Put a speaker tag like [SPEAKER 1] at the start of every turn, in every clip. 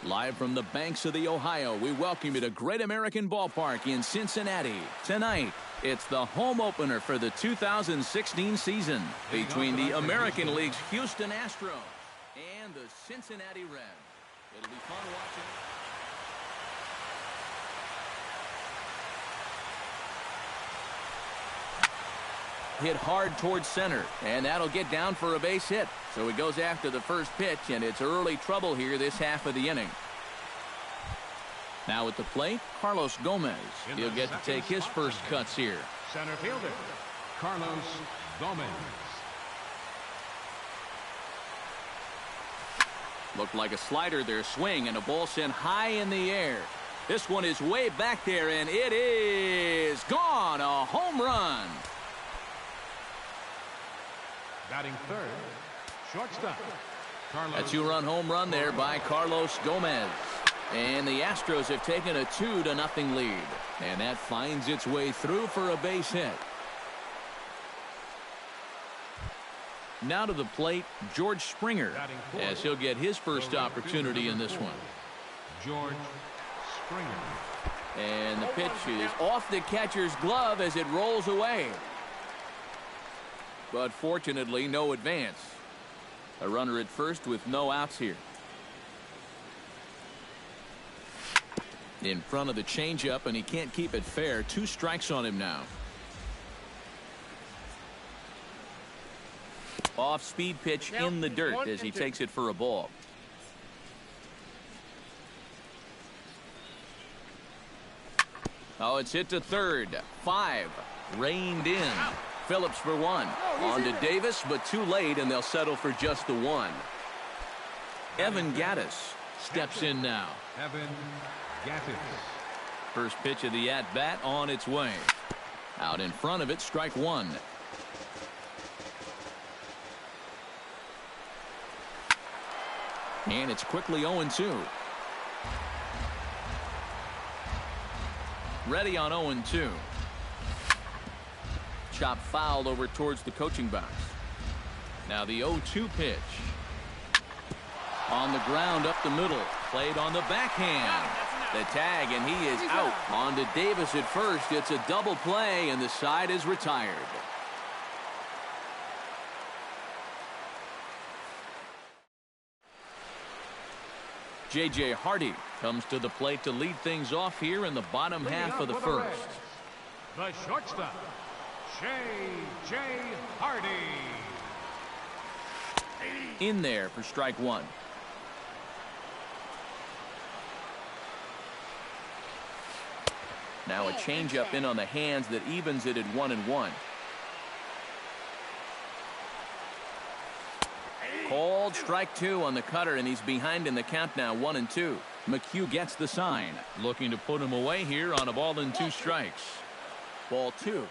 [SPEAKER 1] Live from the banks of the Ohio, we welcome you to Great American Ballpark in Cincinnati. Tonight, it's the home opener for the 2016 season between the American League's Houston Astros and the Cincinnati Reds. It'll be fun watching. Hit hard towards center, and that'll get down for a base hit. So he goes after the first pitch, and it's early trouble here this half of the inning. Now at the plate, Carlos Gomez. He'll get to take his first cuts here.
[SPEAKER 2] Center fielder, Carlos Gomez.
[SPEAKER 1] Looked like a slider there, swing, and a ball sent high in the air. This one is way back there, and it is gone. A home run.
[SPEAKER 2] Batting third, shortstop, Carlos.
[SPEAKER 1] A two-run home run there by Carlos Gomez. And the Astros have taken a 2-0 lead. And that finds its way through for a base hit. Now to the plate, George Springer, as he'll get his first opportunity in this one.
[SPEAKER 2] George Springer.
[SPEAKER 1] And the pitch is off the catcher's glove as it rolls away. But fortunately, no advance. A runner at first with no outs here. In front of the changeup, and he can't keep it fair. 2 strikes on him now. Off-speed pitch in the dirt as he takes it for a ball. Oh, it's hit to third. 5. Reined in. Phillips for 1. On to Davis, but too late, and they'll settle for just the 1. Evan Gattis steps in now.
[SPEAKER 2] Evan Gattis.
[SPEAKER 1] First pitch of the at-bat on its way. Out in front of it, strike 1. And it's quickly 0-2. Ready on 0-2. Chop fouled over towards the coaching box. Now the 0-2 pitch. On the ground up the middle. Played on the backhand. The tag, and he is out. On to Davis at first. It's a double play, and the side is retired. J.J. Hardy comes to the plate to lead things off here in the bottom half of the first.
[SPEAKER 2] The shortstop, J.J. Hardy.
[SPEAKER 1] In there for strike 1. Now a changeup in on the hands that evens it at 1-1. Called strike 2 on the cutter, and he's behind in the count now, 1-2. McHugh gets the sign, looking to put him away here on a ball and 2 strikes. Ball 2.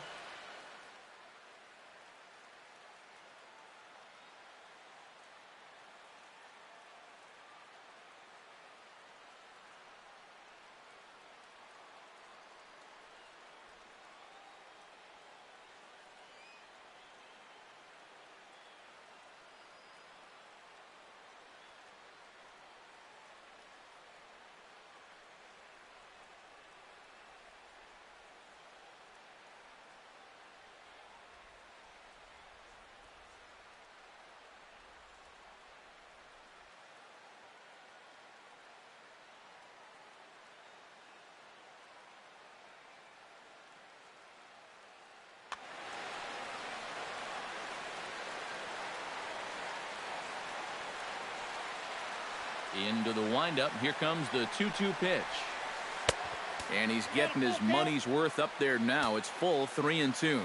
[SPEAKER 1] Into the windup. Here comes the 2-2 pitch. And he's getting his money's worth up there now. It's full 3-2.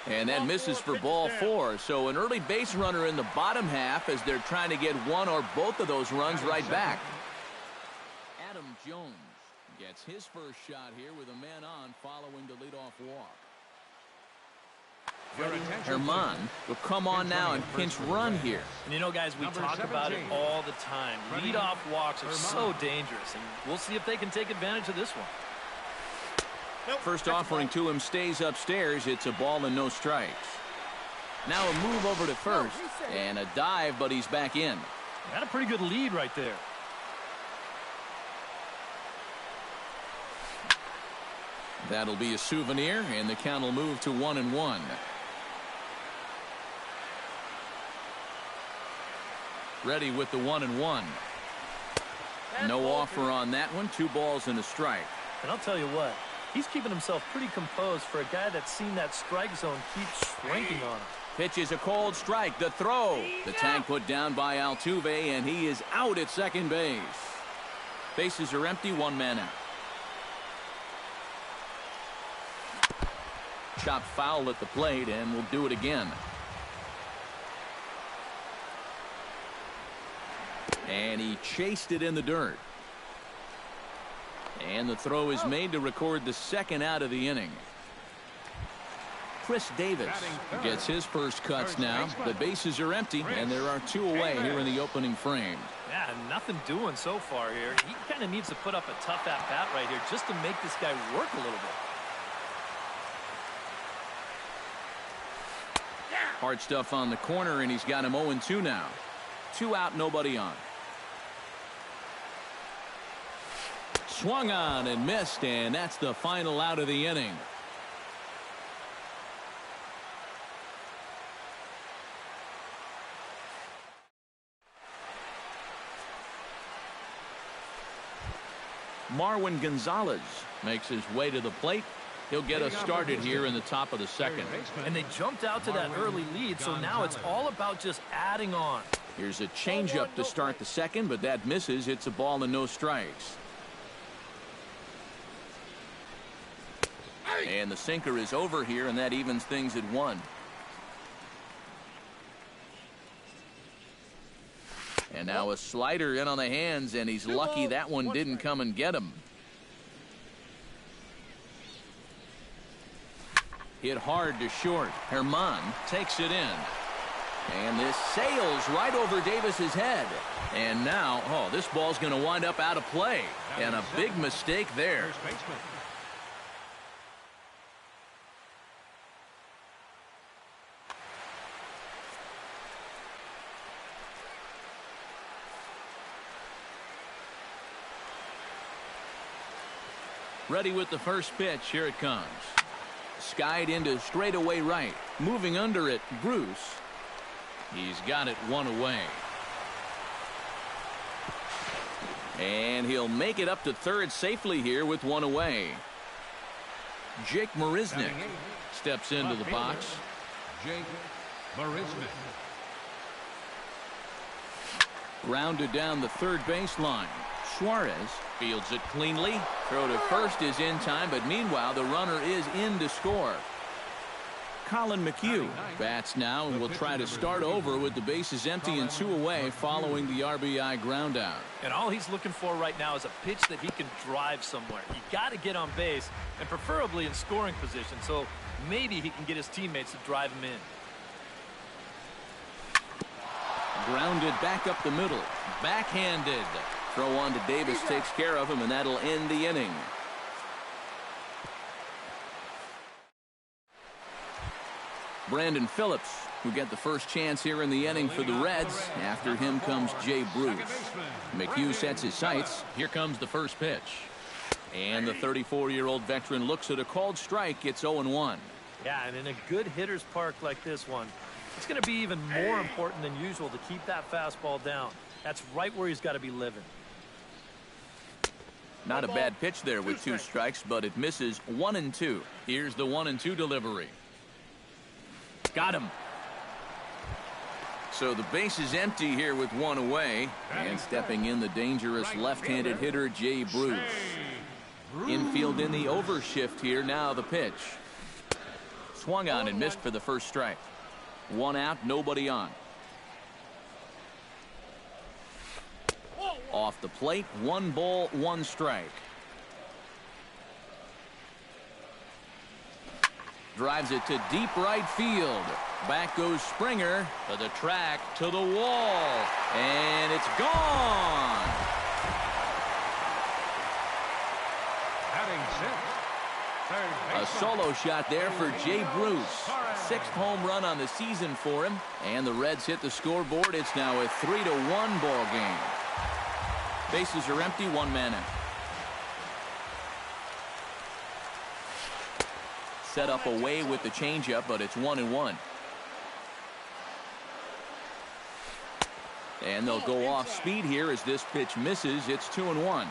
[SPEAKER 1] And that misses for ball 4. So an early base runner in the bottom half as they're trying to get one or both of those runs right back. Adam Jones gets his first shot here with a man on following the leadoff walk. Herman will come on now and pinch run here.
[SPEAKER 3] And you know, guys, we talk about it all the time. Leadoff walks are so dangerous, and we'll see if they can take advantage of this one.
[SPEAKER 1] First offering to him stays upstairs. It's a ball and no strikes. Now a move over to first, and a dive, but he's back in.
[SPEAKER 3] Got a pretty good lead right there.
[SPEAKER 1] That'll be a souvenir, and the count will move to 1-1. Ready with the 1-1. No offer on that one. 2 balls and a strike.
[SPEAKER 3] And I'll tell you what, he's keeping himself pretty composed for a guy that's seen that strike zone keep shrinking on him.
[SPEAKER 1] Pitch is a cold strike. The throw. The tag put down by Altuve, and he is out at second base. Bases are empty. 1 man out. Chopped foul at the plate, and we'll do it again. And he chased it in the dirt. And the throw is made to record the second out of the inning. Chris Davis gets his first cuts now. The bases are empty, and there are 2 away here in the opening frame.
[SPEAKER 3] Yeah, nothing doing so far here. He kind of needs to put up a tough at-bat right here just to make this guy work a little bit.
[SPEAKER 1] Hard stuff on the corner, and he's got him 0-2 now. 2 out, nobody on. Swung on and missed, and that's the final out of the inning. Marwin Gonzalez makes his way to the plate. He'll get us started here in the top of the second.
[SPEAKER 3] And they jumped out to that early lead, so now it's all about just adding on.
[SPEAKER 1] Here's a changeup to start the second, but that misses. It's a ball and no strikes. And the sinker is over here, and that evens things at 1. And now a slider in on the hands, and he's lucky that one didn't come and get him. Hit hard to short. Herman takes it in. And this sails right over Davis's head. And now, this ball's going to wind up out of play. And a big mistake there. Ready with the first pitch. Here it comes. Skied into straightaway right. Moving under it, Bruce. He's got it 1 away. And he'll make it up to third safely here with 1 away. Jake Marisnick steps into the box.
[SPEAKER 2] Jake Marisnick.
[SPEAKER 1] Grounded down the third baseline. Suarez fields it cleanly. Throw to first is in time, but meanwhile the runner is in to score. Colin McHugh bats now and will try to start over with the bases empty and 2 away following the RBI ground out.
[SPEAKER 3] And all he's looking for right now is a pitch that he can drive somewhere. You got to get on base, and preferably in scoring position, so maybe he can get his teammates to drive him in.
[SPEAKER 1] Grounded back up the middle. Backhanded. Throw on to Davis takes care of him, and that'll end the inning. Brandon Phillips, who get the first chance here in the inning for the Reds. After him comes Jay Bruce. McHugh sets his sights. Here comes the first pitch. And the 34-year-old veteran looks at a called strike. It's 0-1.
[SPEAKER 3] Yeah, and in a good hitter's park like this one, it's going to be even more important than usual to keep that fastball down. That's right where he's got to be living.
[SPEAKER 1] Not a bad pitch there with 2 strikes, but it misses. 1-2. Here's the 1-2 delivery. Got him. So the base is empty here with 1 away. And stepping in the dangerous left-handed hitter, Jay Bruce. Infield in the overshift here. Now the pitch. Swung on and missed for the first strike. 1 out, nobody on. Off the plate, 1 ball, 1 strike. Drives it to deep right field. Back goes Springer to the track, to the wall, and it's gone.
[SPEAKER 2] Batting 6th,
[SPEAKER 1] A solo shot there for Jay Bruce. 6th home run on the season for him. And the Reds hit the scoreboard. It's now a 3-1 ball game. Bases are empty, 1 man out. Set up away with the changeup, but it's 1-1. And they'll go off speed here as this pitch misses. It's 2-1.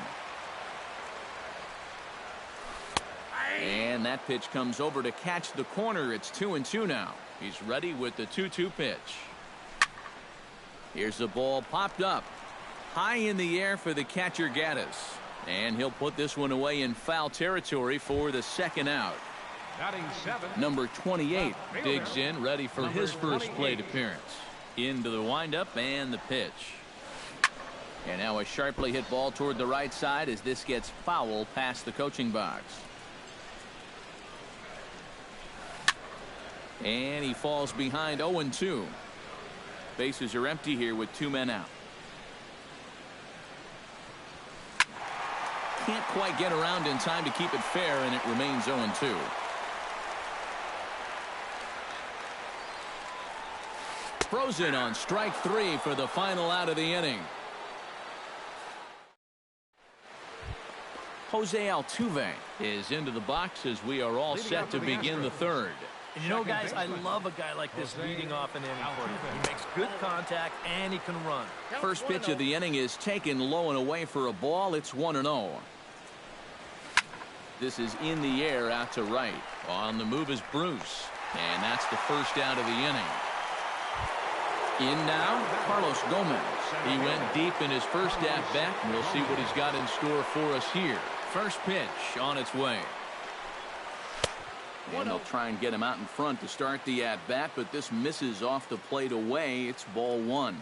[SPEAKER 1] And that pitch comes over to catch the corner. It's 2-2 now. He's ready with the 2-2 pitch. Here's the ball popped up. High in the air for the catcher Gaddis. And he'll put this one away in foul territory for the second out. Number 28 digs in, ready for his first plate appearance. Into the windup and the pitch. And now a sharply hit ball toward the right side as this gets foul past the coaching box. And he falls behind 0-2. Bases are empty here with 2 men out. Can't quite get around in time to keep it fair, and it remains 0-2. Frozen on strike 3 for the final out of the inning. Jose Altuve is into the box as we are all set to begin the third.
[SPEAKER 3] And you know, guys, I love a guy like this leading off an inning for you. He makes good contact and he can run.
[SPEAKER 1] First pitch of the inning is taken low and away for a ball. It's 1-0. This is in the air out to right. On the move is Bruce. And that's the first out of the inning. In now, Carlos Gomez. He went deep in his first at-bat, and we'll see what he's got in store for us here. First pitch on its way. And they'll try and get him out in front to start the at-bat, but this misses off the plate away. It's ball 1.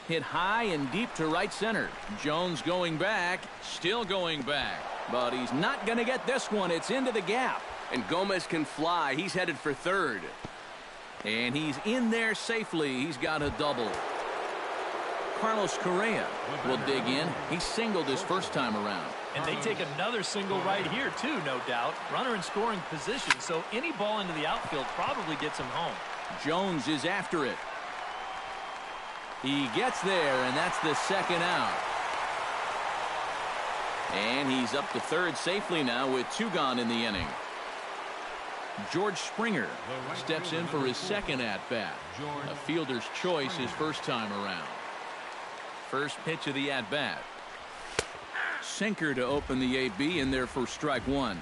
[SPEAKER 1] Hit high and deep to right center. Jones going back, still going back. But he's not going to get this one. It's into the gap. And Gomez can fly. He's headed for third. And he's in there safely. He's got a double. Carlos Correa will dig in. He singled his first time around.
[SPEAKER 3] And they take another single right here, too, no doubt. Runner in scoring position, so any ball into the outfield probably gets him home.
[SPEAKER 1] Jones is after it. He gets there, and that's the second out. And he's up to third safely now with 2 gone in the inning. George Springer steps in for his second at-bat. A fielder's choice his first time around. First pitch of the at-bat. Sinker to open the AB in there for strike 1.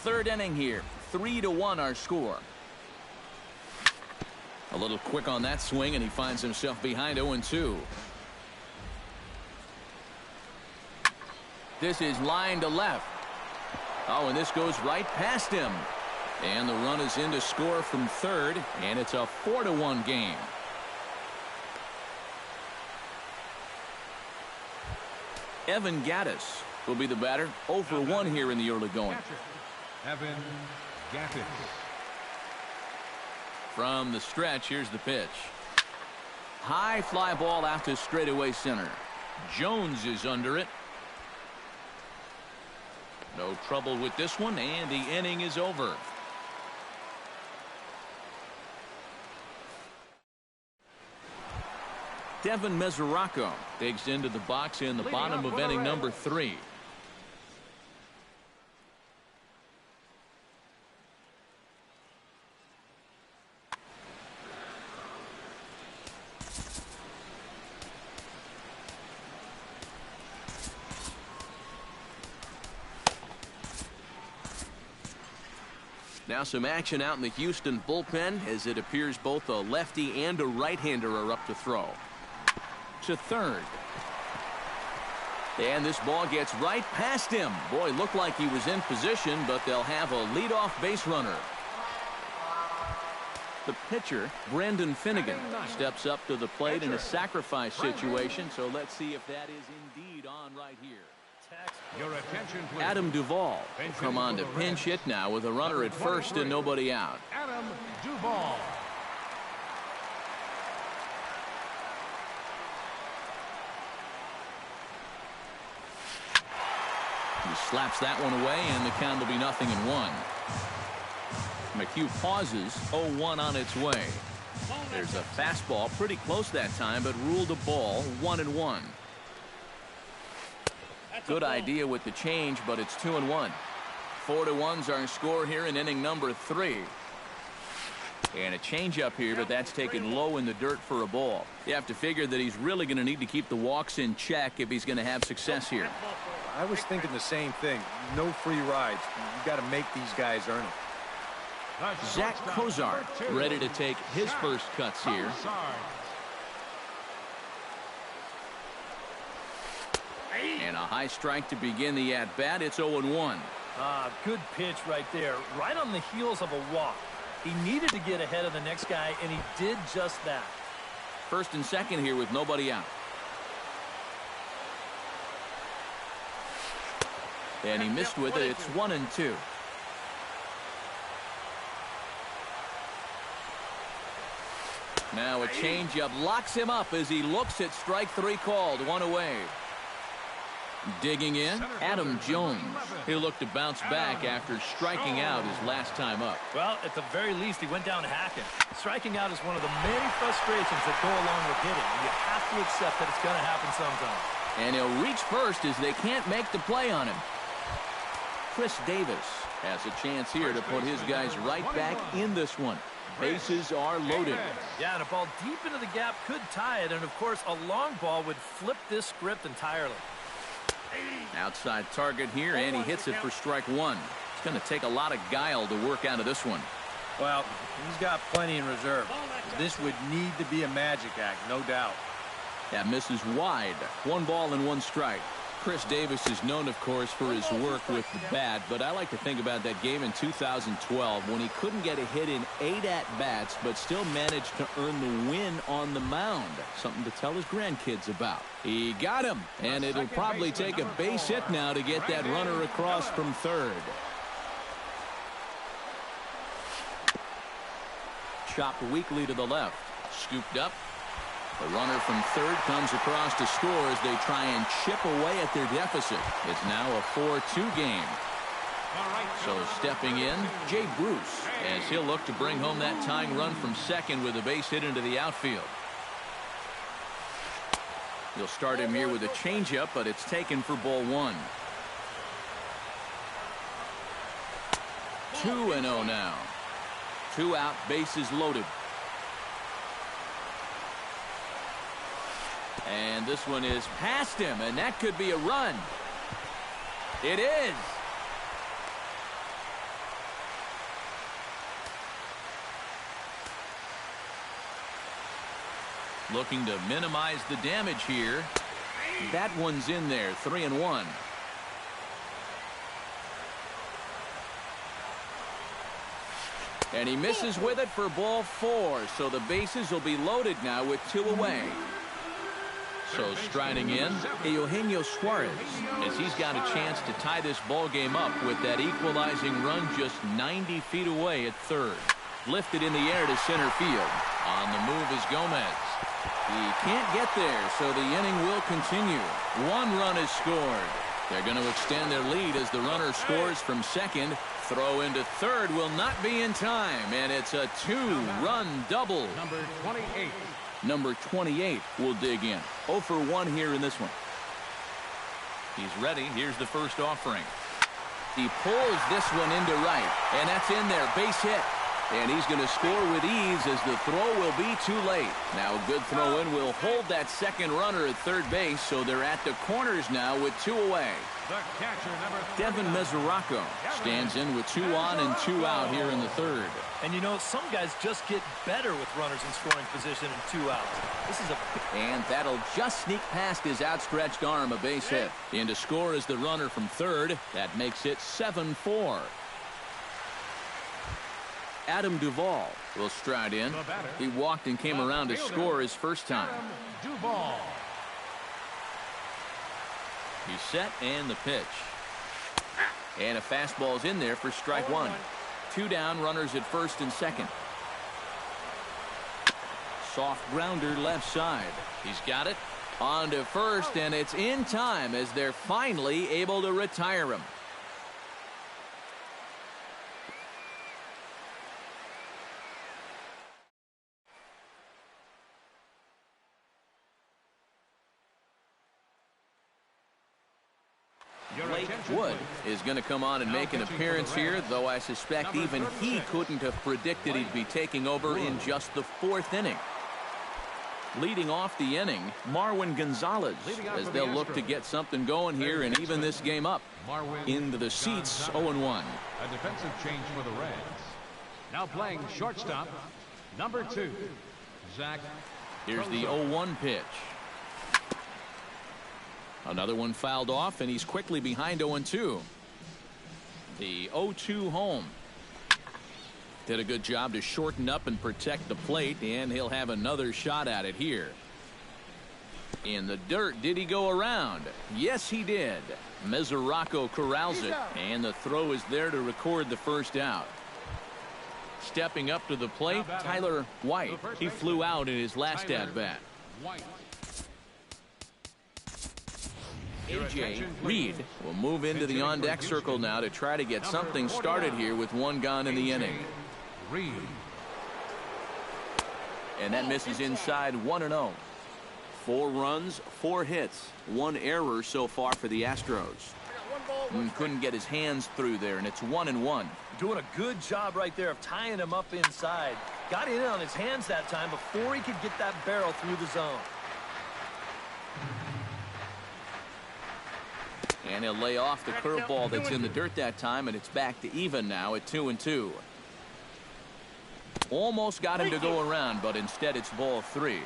[SPEAKER 1] Third inning here. 3-1 our score. A little quick on that swing, and he finds himself behind 0-2. This is line to left. Oh, and this goes right past him. And the run is in to score from third, and it's a 4-1 game. Evan Gaddis will be the batter. 0 for 1 here in the early going.
[SPEAKER 2] Evan Gaddis.
[SPEAKER 1] From the stretch, here's the pitch. High fly ball out to straightaway center. Jones is under it. No trouble with this one, and the inning is over. Devin Mesoraco digs into the box in the bottom of inning number 3. Now some action out in the Houston bullpen as it appears both a lefty and a right-hander are up to throw. To third. And this ball gets right past him. Boy, looked like he was in position, but they'll have a leadoff base runner. The pitcher, Brendan Finnegan, steps up to the plate in a sacrifice situation, so let's see if that is indeed on right here.
[SPEAKER 2] Your attention, please.
[SPEAKER 1] Adam Duvall will come on to pinch hit now with a runner at first and nobody out.
[SPEAKER 2] Adam Duvall.
[SPEAKER 1] He slaps that one away, and the count will be 0-1. McHugh pauses, 0-1 on its way. There's a fastball pretty close that time, but ruled a ball, 1-1. Good idea with the change, but it's 2-1. 4-1's our score here in inning number 3. And a changeup here, but that's taken low in the dirt for a ball. You have to figure that he's really going to need to keep the walks in check if he's going to have success here.
[SPEAKER 4] I was thinking the same thing. No free rides. You got to make these guys earn it.
[SPEAKER 1] Zach Kozar ready to take his first cuts here. And a high strike to begin the at-bat. It's 0-1.
[SPEAKER 3] Good pitch right there. Right on the heels of a walk. He needed to get ahead of the next guy, and he did just that.
[SPEAKER 1] First and second here with nobody out. And he missed with it. It's 1-2. Now a changeup locks him up as he looks at strike 3 called. 1 away. Digging in, Adam Jones. He'll look to bounce back after striking out his last time up.
[SPEAKER 3] Well, at the very least, he went down hacking. Striking out is one of the many frustrations that go along with hitting. You have to accept that it's going to happen sometime.
[SPEAKER 1] And he'll reach first as they can't make the play on him. Chris Davis has a chance here to put his guys right back in this one. Bases are loaded.
[SPEAKER 3] Yeah, and a ball deep into the gap could tie it. And, of course, a long ball would flip this script entirely.
[SPEAKER 1] Outside target here, and he hits it for strike 1. It's going to take a lot of guile to work out of this one.
[SPEAKER 4] Well, he's got plenty in reserve. This would need to be a magic act, no doubt.
[SPEAKER 1] That misses wide. 1 ball and 1 strike. Chris Davis is known, of course, for his work with the bat, but I like to think about that game in 2012 when he couldn't get a hit in 8 at-bats, but still managed to earn the win on the mound. Something to tell his grandkids about. He got him, and it'll probably take a base hit now to get that runner across from third. Chopped weakly to the left. Scooped up. The runner from third comes across to score as they try and chip away at their deficit. It's now a 4-2 game. So stepping in, Jay Bruce, as he'll look to bring home that tying run from second with a base hit into the outfield. He'll start him here with a changeup, but it's taken for ball 1. 2-0 now. 2 out, bases loaded. And this one is past him, and that could be a run. It is. Looking to minimize the damage here. That one's in there, 3-1. And he misses with it for ball 4, so the bases will be loaded now with 2 away. So striding in, Eugenio Suarez, as he's got a chance to tie this ball game up with that equalizing run just 90 feet away at third. Lifted in the air to center field. On the move is Gomez. He can't get there, so the inning will continue. 1 run is scored. They're going to extend their lead as the runner scores from second. Throw into third will not be in time, and it's a 2-run double.
[SPEAKER 2] Number 28.
[SPEAKER 1] Number 28 will dig in. 0 for 1 here in this one. He's ready. Here's the first offering. He pulls this one into right, and that's in there. Base hit. And he's going to score with ease as the throw will be too late. Now a good throw in will hold that second runner at third base, so they're at the corners now with 2 away.
[SPEAKER 2] The catcher, number
[SPEAKER 1] Devin Mesoraco stands in with 2 on and 2 out here in the third.
[SPEAKER 3] And you know, some guys just get better with runners in scoring position and 2 outs. This is a...
[SPEAKER 1] And that'll just sneak past his outstretched arm, a base hit. In to score is the runner from third. That makes it 7-4. Adam Duvall will stride in. He walked and came around to score his first time.
[SPEAKER 2] Duvall.
[SPEAKER 1] He's set, and the pitch. And a fastball's in there for strike 1. 2 down, runners at first and second. Soft grounder left side. He's got it, On to first, and it's in time as they're finally able to retire him. Blake Wood is going to come on and make an appearance here, though I suspect even he couldn't have predicted he'd be taking over in just the 4th inning. Leading off the inning, Marwin Gonzalez, as they'll look to get something going here and even this game up. Into the seats, 0-1.
[SPEAKER 2] A defensive change for the Reds. Now playing shortstop, number 2, Zach.
[SPEAKER 1] Here's the 0-1 pitch. Another one fouled off, and he's quickly behind 0-2. The 0-2 home. Did a good job to shorten up and protect the plate, and he'll have another shot at it here. In the dirt, did he go around? Yes, he did. Mesoraco corrals it, and the throw is there to record the first out. Stepping up to the plate, Tyler White. He flew out in his last at-bat. A.J. Reed will move into the on-deck circle now to try to get something started here with one gone in the inning. And that misses inside, 1-0. 4 runs, 4 hits, 1 error so far for the Astros. Couldn't get his hands through there, and it's 1-1.
[SPEAKER 3] Doing a good job right there of tying him up inside. Got in on his hands that time before he could get that barrel through the zone.
[SPEAKER 1] And he'll lay off the curveball that's in the dirt that time, and it's back to even now at 2-2. Almost got him to go around, but instead it's ball 3.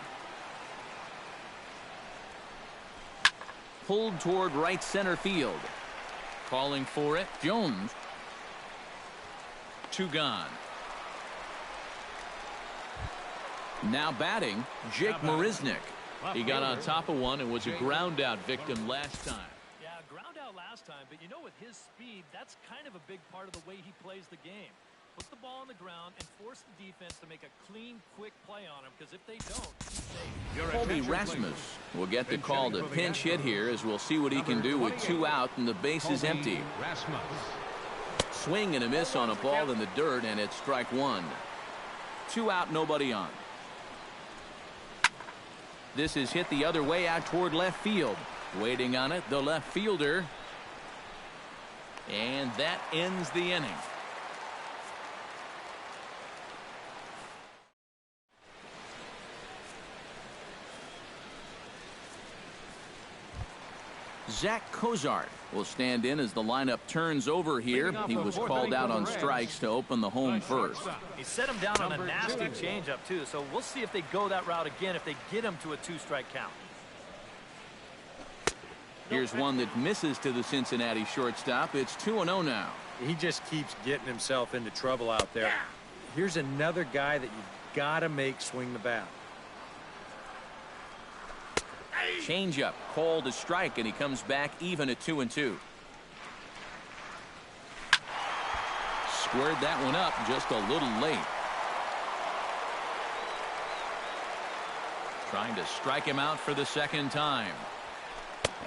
[SPEAKER 1] Pulled toward right center field. Calling for it, Jones. 2 gone. Now batting, Jake Marisnick. He got on top of one and was a ground out victim last time.
[SPEAKER 3] Last time, but you know, with his speed, that's kind of a big part of the way he plays the game. Put the ball on the ground and force the defense to make a clean, quick play on him, because if they don't, he's safe.
[SPEAKER 1] Colby Rasmus will get the call to pinch hit here, as we'll see what he can do with 2 out and the base is empty. Swing and a miss on a ball in the dirt, and it's strike 1. 2 out, nobody on. This is hit the other way out toward left field. Waiting on it, the left fielder. And that ends the inning. Zach Cozart will stand in as the lineup turns over here. He was called out on strikes to open the home first.
[SPEAKER 3] He set him down on a nasty changeup, too, so we'll see if they go that route again if they get him to a 2-strike count.
[SPEAKER 1] Here's one that misses to the Cincinnati shortstop. It's 2-0 now.
[SPEAKER 4] He just keeps getting himself into trouble out there. Here's another guy that you've got to make swing the bat.
[SPEAKER 1] Changeup called a strike, and he comes back even at 2-2. Squared that one up just a little late. Trying to strike him out for the second time.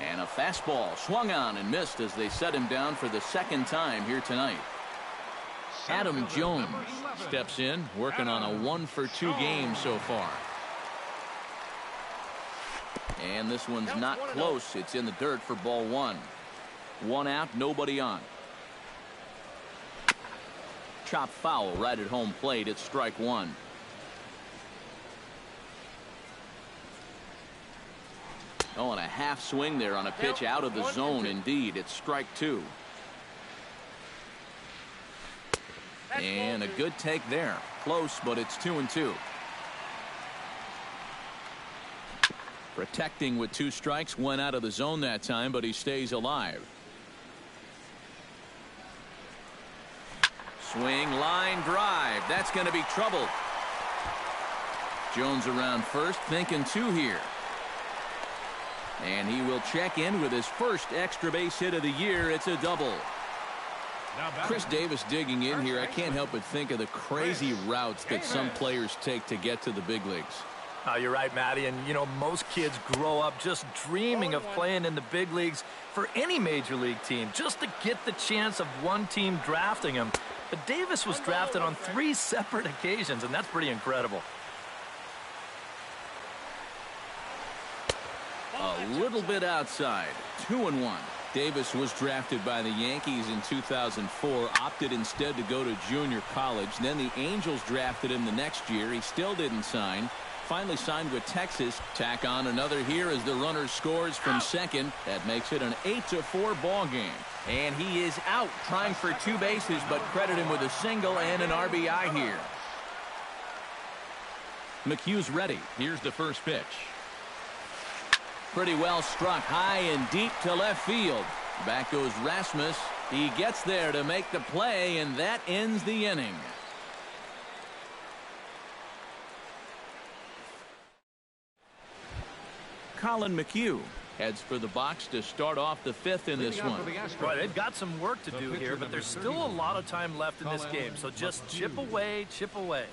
[SPEAKER 1] And a fastball swung on and missed as they set him down for the second time here tonight. Adam Jones steps in, working on a 1-for-2 game so far. And this one's not close. It's in the dirt for ball 1. 1 out, nobody on. Chop foul right at home plate. It's strike 1. Oh, and a half swing there on a pitch out of the zone. Indeed, it's strike 2. And a good take there. Close, but it's 2-2. Protecting with 2 strikes, went out of the zone that time, but he stays alive. Swing, line drive. That's going to be trouble. Jones around first, thinking 2 here. And he will check in with his first extra base hit of the year. It's a double. Chris Davis digging in here. I can't help but think of the crazy routes that some players take to get to the big leagues.
[SPEAKER 5] Oh, you're right, Matty. And, you know, most kids grow up just dreaming of playing in the big leagues for any major league team, just to get the chance of one team drafting him. But Davis was drafted on 3 separate occasions, and that's pretty incredible.
[SPEAKER 1] A little bit outside. 2-1. Davis was drafted by the Yankees in 2004, opted instead to go to junior college. Then the Angels drafted him the next year. He still didn't sign. Finally signed with Texas. Tack on another here as the runner scores from second. That makes it an 8-4 ball game. And he is out trying for 2 bases, but credit him with a single and an RBI here. McHugh's ready. Here's the first pitch. Pretty well struck high and deep to left field. Back goes Rasmus. He gets there to make the play, and that ends the inning. Colin McHugh heads for the box to start off the 5th in this one.
[SPEAKER 5] Right, they've got some work to do here, but there's still a lot of time left in this game, so just chip away, chip away.